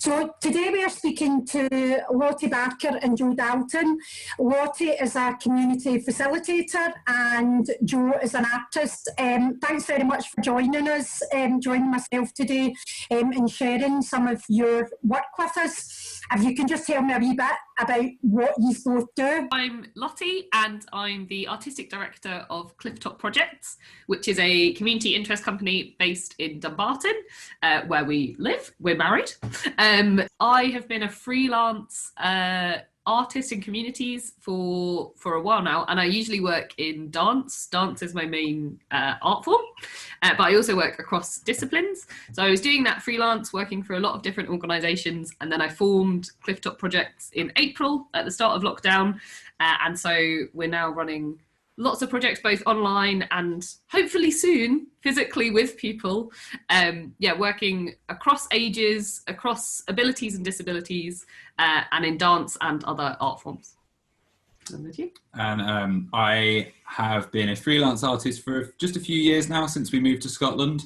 So today we are speaking to Lottie Barker and Joe Dalton. Lottie is a community facilitator and Joe is an artist. Thanks very much for joining us, joining myself today and sharing some of your work with us. If you can just tell me a wee bit about what you both do. I'm Lottie and I'm the Artistic Director of Clifftop Projects, which is a community interest company based in Dumbarton, where we live. We're married. I have been a freelance artist in communities for a while now, and I usually work in dance. Dance is my main art form, but I also work across disciplines. So I was doing that freelance, working for a lot of different organisations, and then I formed Clifftop Projects in April at the start of lockdown, and so we're now running lots of projects both online and hopefully soon physically with people, working across ages, across abilities and disabilities, and in dance and other art forms. And with you? And I have been a freelance artist for just a few years now since we moved to Scotland.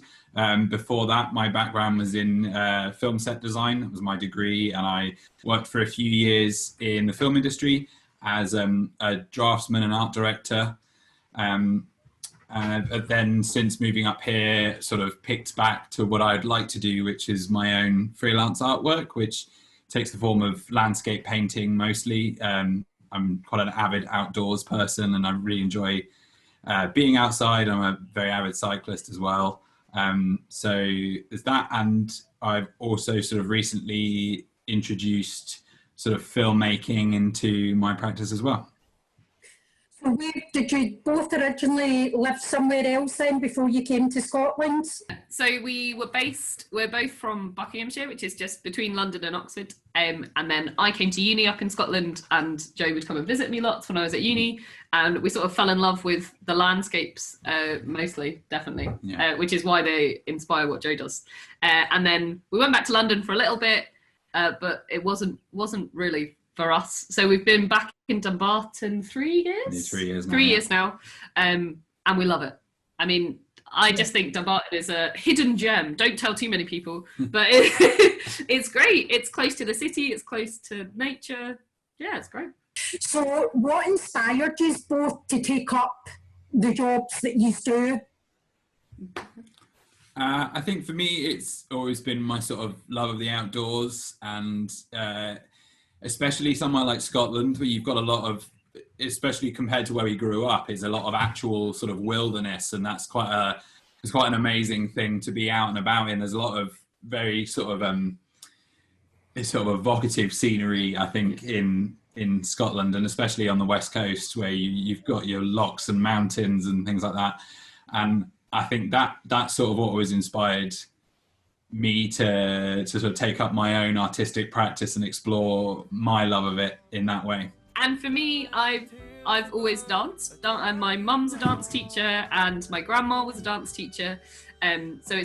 Before that, my background was in film set design. That was my degree, and I worked for a few years in the film industry as a draftsman and art director. But then since moving up here, sort of picked back to what I'd like to do, which is my own freelance artwork, which takes the form of landscape painting mostly. I'm quite an avid outdoors person and I really enjoy being outside. I'm a very avid cyclist as well. So there's that, and I've also sort of recently introduced sort of filmmaking into my practice as well. So did you both originally live somewhere else then before you came to Scotland? So we're both from Buckinghamshire, which is just between London and Oxford. And then I came to uni up in Scotland, and Joe would come and visit me lots when I was at uni. And we sort of fell in love with the landscapes, mostly, definitely, which is why they inspire what Joe does. And then we went back to London for a little bit, but it wasn't really for us. So we've been back in Dumbarton 3 years? 3 years now. 3 years now. And we love it. I mean, I just think Dumbarton is a hidden gem. Don't tell too many people, but it's great. It's close to the city. It's close to nature. Yeah, it's great. So what inspired you both to take up the jobs that you do? I think for me, it's always been my sort of love of the outdoors, and especially somewhere like Scotland, where you've got a lot of, especially compared to where we grew up, is a lot of actual sort of wilderness, and that's quite an amazing thing to be out and about in. There's a lot of very sort of evocative scenery, I think, in Scotland, and especially on the west coast, where you've got your lochs and mountains and things like that. And I think that's sort of what always inspired me to sort of take up my own artistic practice and explore my love of it in that way. And for me, I've always danced, and my mum's a dance teacher and my grandma was a dance teacher, so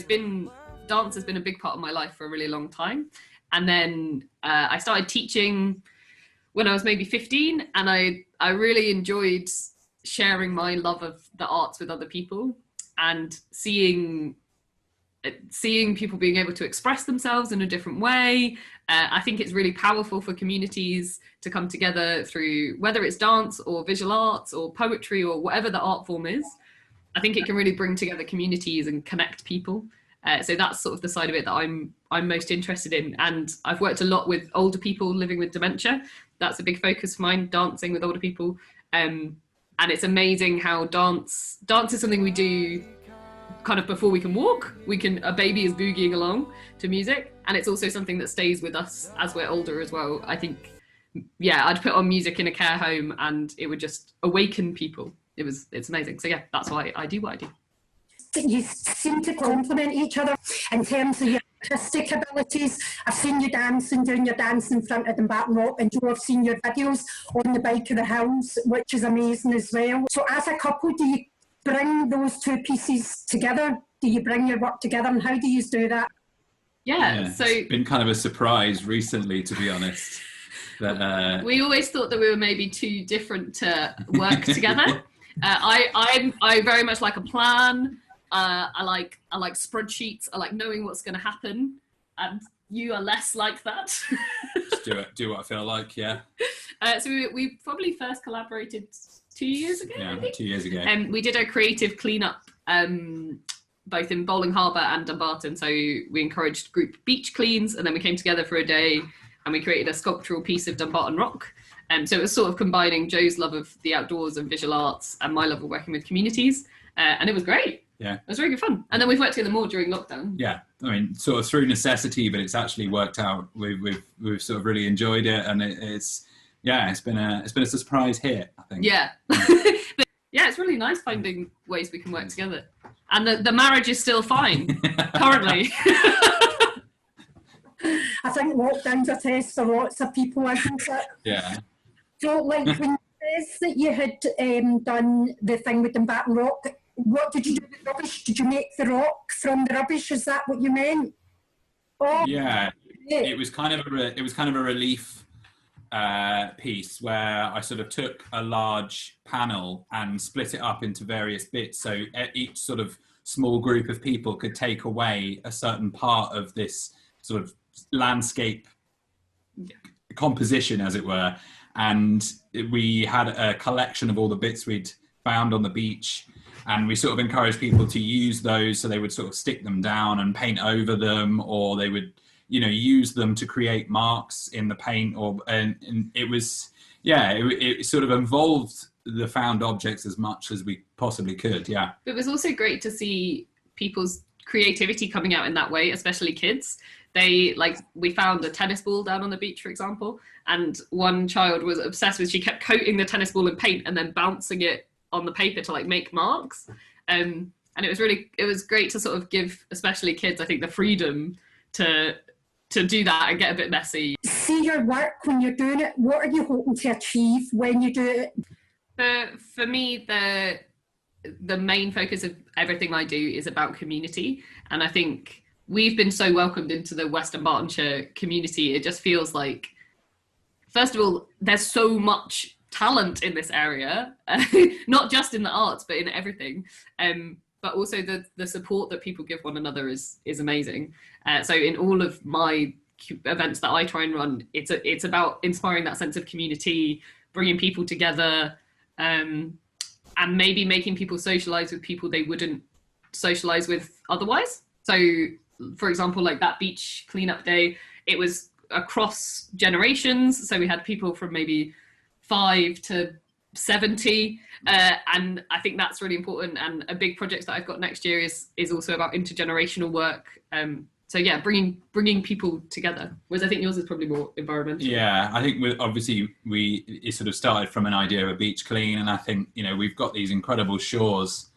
dance has been a big part of my life for a really long time. And then I started teaching when I was maybe 15, and I really enjoyed sharing my love of the arts with other people and seeing people being able to express themselves in a different way. I think it's really powerful for communities to come together through, whether it's dance or visual arts or poetry or whatever the art form is. I think it can really bring together communities and connect people. So that's sort of the side of it that I'm most interested in. And I've worked a lot with older people living with dementia. That's a big focus of mine, dancing with older people. And it's amazing how dance is something we do kind of before we can walk. A baby is boogieing along to music, and it's also something that stays with us as we're older as well. I think, I'd put on music in a care home and it would just awaken people. It's amazing. So that's why I do what I do. You seem to complement each other in terms of your artistic abilities. I've seen you doing your dance in front of Dumbarton Rock, and Joe, I've seen your videos on the Bike of the Hills, which is amazing as well. So as a couple, do you bring those two pieces together? Do you bring your work together, and how do you do that? So it's been kind of a surprise recently, to be honest. That, we always thought that we were maybe too different to work together. I very much like a plan. I like spreadsheets. I like knowing what's going to happen, and you are less like that. Just do what I feel like, yeah. So we probably first collaborated 2 years ago. Yeah, I think. 2 years ago. We did a creative cleanup, both in Bowling Harbour and Dumbarton. So we encouraged group beach cleans, and then we came together for a day and we created a sculptural piece of Dumbarton Rock. So it was sort of combining Joe's love of the outdoors and visual arts and my love of working with communities. And it was great. Yeah. It was really good fun. And then we've worked together more during lockdown. Yeah. I mean, sort of through necessity, but it's actually worked out. We've sort of really enjoyed it, and it's been a surprise hit, I think. Yeah. But yeah, it's really nice finding ways we can work together. And the marriage is still fine, currently. I think lockdown's a test for lots of people, isn't it? Yeah. So, like, when you said that you had done the thing with Dumbarton Rock, what did you do with rubbish? Did you make the rock from the rubbish? Is that what you meant? Oh, yeah. It was kind of a relief piece where I sort of took a large panel and split it up into various bits, so each sort of small group of people could take away a certain part of this sort of landscape composition, as it were. And we had a collection of all the bits we'd found on the beach, and we sort of encouraged people to use those, so they would sort of stick them down and paint over them, or they would, you know, use them to create marks in the paint, and it was, yeah, it sort of involved the found objects as much as we possibly could. Yeah. It was also great to see people's creativity coming out in that way, especially kids. We found a tennis ball down on the beach, for example, and one child was obsessed with, she kept coating the tennis ball in paint and then bouncing it on the paper to like make marks. And it was great to sort of give, especially kids, I think, the freedom to do that and get a bit messy. See your work when you're doing it. What are you hoping to achieve when you do it? For me, the main focus of everything I do is about community. And I think we've been so welcomed into the West Dumbartonshire community. It just feels like, first of all, there's so much talent in this area, not just in the arts, but in everything. But also the support that people give one another is amazing. So in all of my events that I try and run, it's about inspiring that sense of community, bringing people together, and maybe making people socialise with people they wouldn't socialise with otherwise. So, for example, like that beach cleanup day, it was across generations. So we had people from maybe 5 to 70, and I think that's really important. And a big project that I've got next year is also about intergenerational work. So yeah, bringing people together. Whereas I think yours is probably more environmental. Yeah, I think it sort of started from an idea of a beach clean, and I think, you know, we've got these incredible shores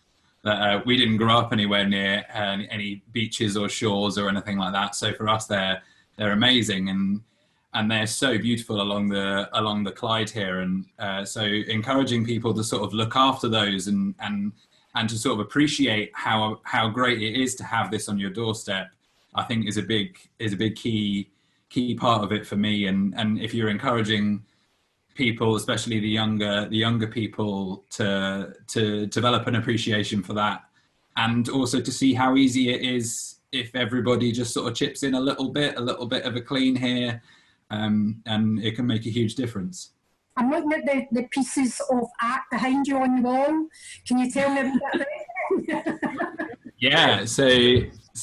that we didn't grow up anywhere near any beaches or shores or anything like that. So for us, they're amazing, and they're so beautiful along the Clyde here, and so encouraging people to sort of look after those and to sort of appreciate how great it is to have this on your doorstep, I think is a big key part of it for me. And if you're encouraging people, especially the younger people, to develop an appreciation for that, and also to see how easy it is if everybody just sort of chips in a little bit of a clean here, and it can make a huge difference. I'm looking at the pieces of art behind you on the wall. Can you tell me a bit about it? Yeah, so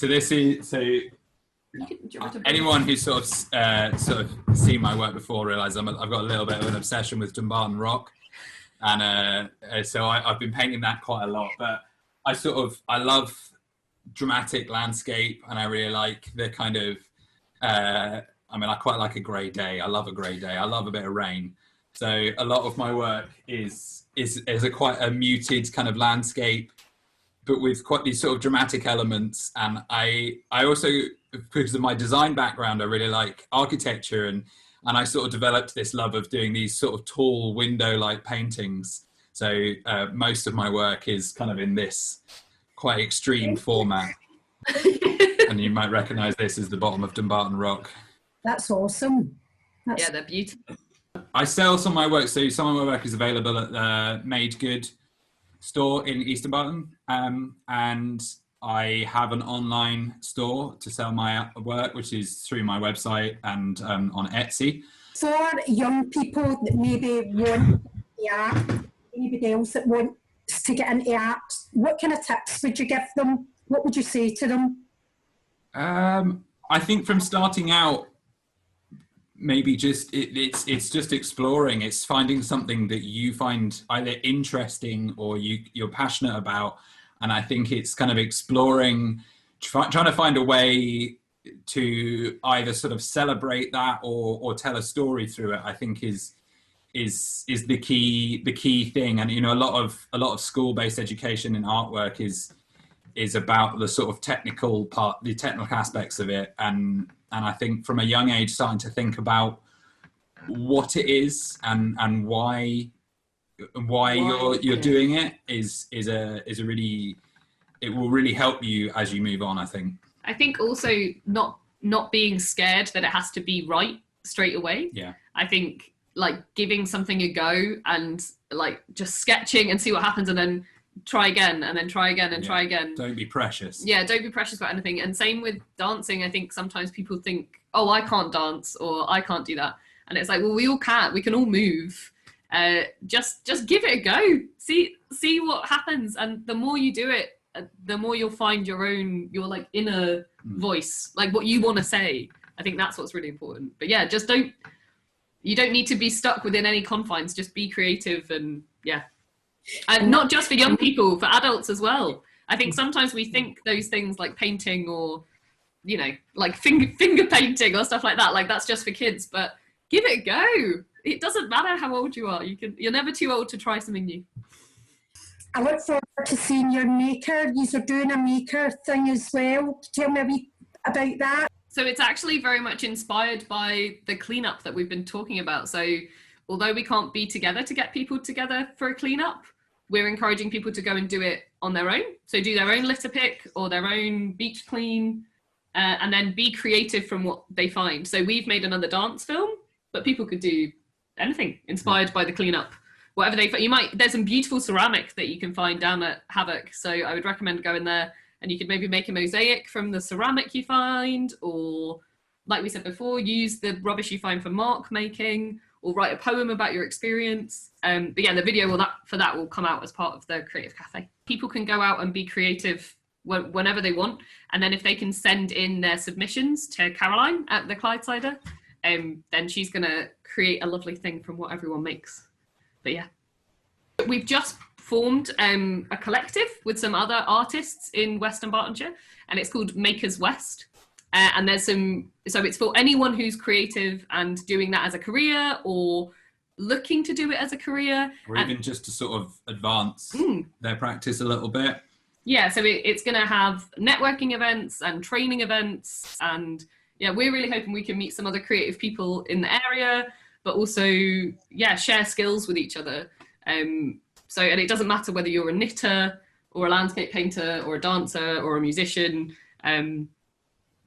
this is, anyone who's sort of seen my work before realize I've got a little bit of an obsession with Dumbarton Rock, and so I've been painting that quite a lot. But I love dramatic landscape, and I really like the kind of I quite like a grey day. I love a grey day. I love a bit of rain. So a lot of my work is quite a muted kind of landscape, but with quite these sort of dramatic elements. And I also, because of my design background, I really like architecture, and I sort of developed this love of doing these sort of tall window-like paintings. So most of my work is kind of in this quite extreme format. And you might recognise this as the bottom of Dumbarton Rock. That's awesome. Yeah, they're beautiful. I sell some of my work, so some of my work is available at the Made Good store in East Dumbarton, and I have an online store to sell my work, which is through my website and on Etsy. For young people that maybe want the art, anybody else that wants to get into art, what kind of tips would you give them? What would you say to them? I think from starting out, maybe just it's just exploring. It's finding something that you find either interesting or you're passionate about. And I think it's kind of exploring, trying to find a way to either sort of celebrate that or tell a story through it. I think is the key thing. And a lot of school-based education in artwork is about the sort of technical part, the technical aspects of it. And I think from a young age, starting to think about what it is and why you're doing it is a really, it will really help you as you move on, I think. I think also not being scared that it has to be right straight away. Yeah. I think like giving something a go and like just sketching and see what happens and then try again and then try again and try again. Don't be precious. Yeah, don't be precious about anything. And same with dancing. I think sometimes people think, oh, I can't dance or I can't do that. And it's like, well, we all can. We can all move. Just give it a go. See what happens. And the more you do it, the more you'll find your like inner voice, like what you want to say. I think that's what's really important. But yeah, you don't need to be stuck within any confines. Just be creative and yeah. And not just for young people, for adults as well. I think sometimes we think those things like painting or, like finger painting or stuff like that, like that's just for kids, but give it a go. It doesn't matter how old you are. You're never too old to try something new. I look forward to seeing your maker. You're doing a maker thing as well. Tell me a wee about that. So it's actually very much inspired by the cleanup that we've been talking about. So although we can't be together to get people together for a cleanup, we're encouraging people to go and do it on their own. So do their own litter pick or their own beach clean, and then be creative from what they find. So we've made another dance film, but people could do anything inspired by the cleanup. Whatever they find. There's some beautiful ceramic that you can find down at Havoc. So I would recommend going there and you could maybe make a mosaic from the ceramic you find, or like we said before, use the rubbish you find for mark making, or write a poem about your experience. But yeah, the video for that will come out as part of the Creative Cafe. People can go out and be creative whenever they want. And then if they can send in their submissions to Caroline at the Clydesider, then she's gonna create a lovely thing from what everyone makes. But yeah, we've just formed a collective with some other artists in West Dumbartonshire, and it's called Makers West. And there's so it's for anyone who's creative and doing that as a career or looking to do it as a career. Or even just to sort of advance their practice a little bit. Yeah, so it's going to have networking events and training events. And yeah, we're really hoping we can meet some other creative people in the area, but also, yeah, share skills with each other. And it doesn't matter whether you're a knitter or a landscape painter or a dancer or a musician.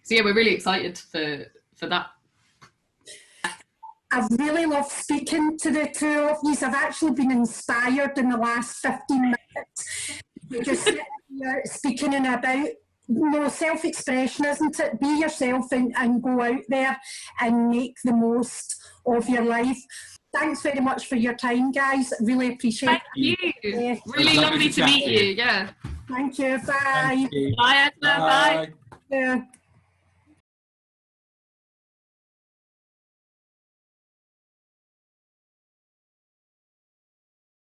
So yeah, we're really excited for that. I've really loved speaking to the two of you. I've actually been inspired in the last 15 minutes. You're just sitting here speaking and about self-expression, isn't it? Be yourself and go out there and make the most of your life. Thanks very much for your time, guys. Really appreciate it. Thank you. Really lovely to meet you. Yeah. Thank you. Bye. Thank you. Bye, Edna. Bye. Yeah.